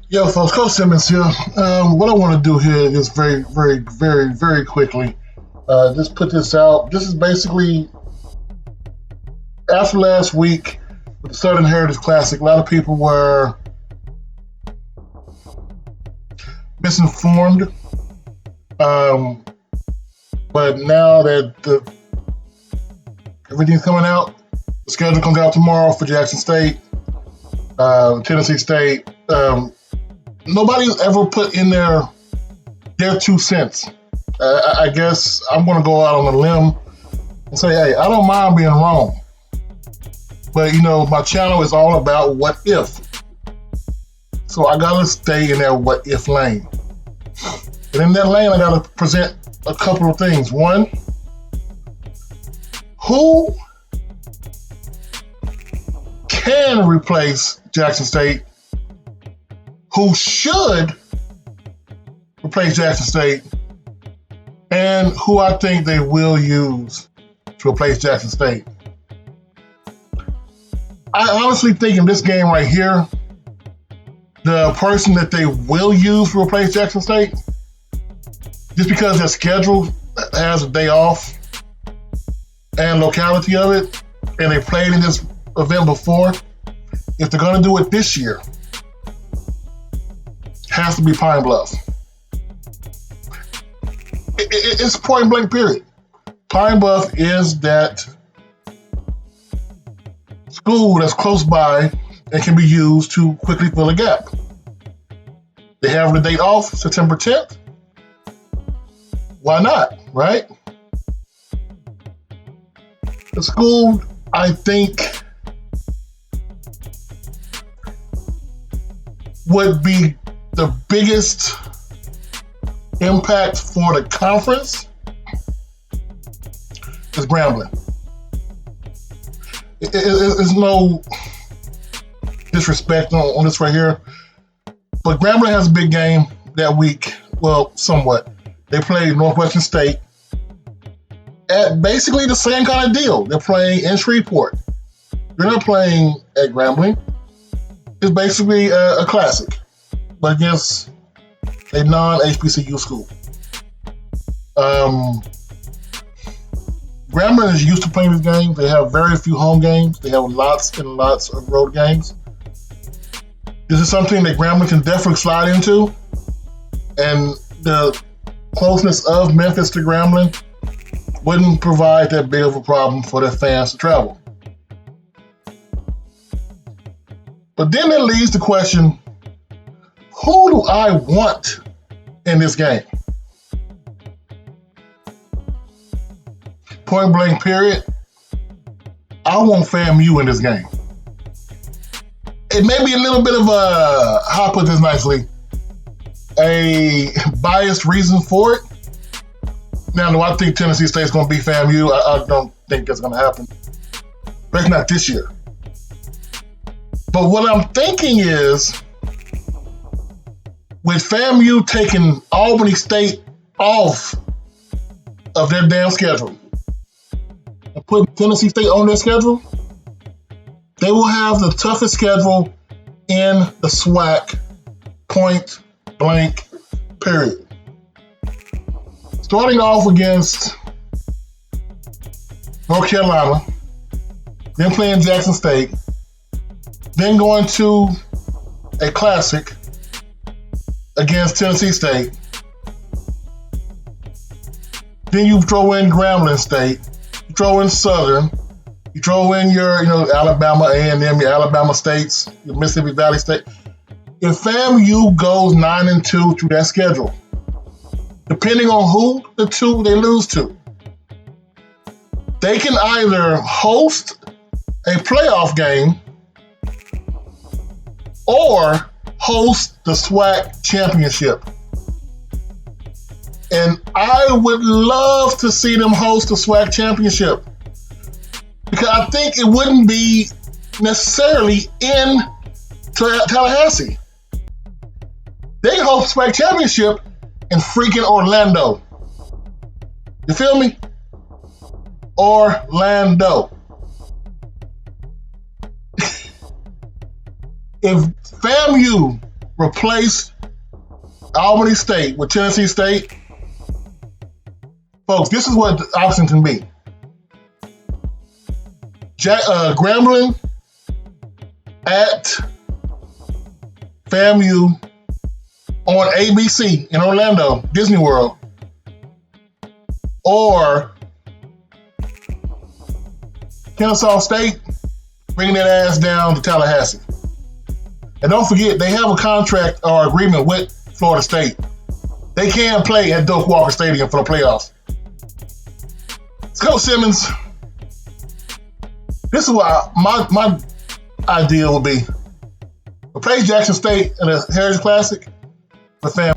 Yo, folks, Coach Simmons here. What I want to do here is very quickly. Just put this out. This is basically after last week with the Southern Heritage Classic. A lot of people were misinformed, um, but now that everything's coming out, the schedule comes out tomorrow for Jackson State, Tennessee State. Nobody's ever put in their 2 cents. I guess I'm going to go out on a limb and say, hey, I don't mind being wrong. But, my channel is all about what if. So I got to stay in that what if lane. And in that lane, I got to present a couple of things. One, who can replace Jackson State? Who should replace Jackson State? And who I think they will use to replace Jackson State. I honestly think in this game right here, the person that they will use to replace Jackson State, just because their schedule has a day off and locality of it, and they played in this event before, if they're going to do it this year, has to be Pine Bluff. It's point blank period. Pine Bluff is that school that's close by and can be used to quickly fill a gap. They have the date off, September 10th. Why not, right? The school, I think, would be the biggest impact for the conference is Grambling. There's no disrespect on this right here, but Grambling has a big game that week. Well, somewhat. They play Northwestern State at basically the same kind of deal. They're playing in Shreveport. They're not playing at Grambling. It's basically a classic, but against a non-HBCU school. Grambling is used to playing these games. They have very few home games. They have lots and lots of road games. This is something that Grambling can definitely slide into, and the closeness of Memphis to Grambling wouldn't provide that big of a problem for their fans to travel. But then it leads to the question, who do I want in this game? Point blank period. I want FAMU in this game. It may be a little bit of how I put this nicely, a biased reason for it. Now, do I think Tennessee State's going to beat FAMU? I don't think that's going to happen. But it's not this year. But what I'm thinking is, with FAMU taking Albany State off of their damn schedule and putting Tennessee State on their schedule, they will have the toughest schedule in the SWAC, point blank period. Starting off against North Carolina, then playing Jackson State, then going to a classic against Tennessee State. Then you throw in Grambling State, you throw in Southern, you throw in your, Alabama A&M, your Alabama States, your Mississippi Valley State. If FAMU goes 9-2 through that schedule, depending on who the two they lose to, they can either host a playoff game or host the SWAC championship. And I would love to see them host the SWAC championship, because I think it wouldn't be necessarily in Tallahassee. They can host the SWAC championship in freaking Orlando. You feel me? Orlando. If FAMU replace Albany State with Tennessee State, folks, this is what the option can be. Grambling at FAMU on ABC in Orlando, Disney World, or Kennesaw State bringing that ass down to Tallahassee. And don't forget, they have a contract or agreement with Florida State. They can play at Doak Walker Stadium for the playoffs. Let's go, Simmons. This is what my idea would be. Replace Jackson State in the Heritage Classic with FAMU.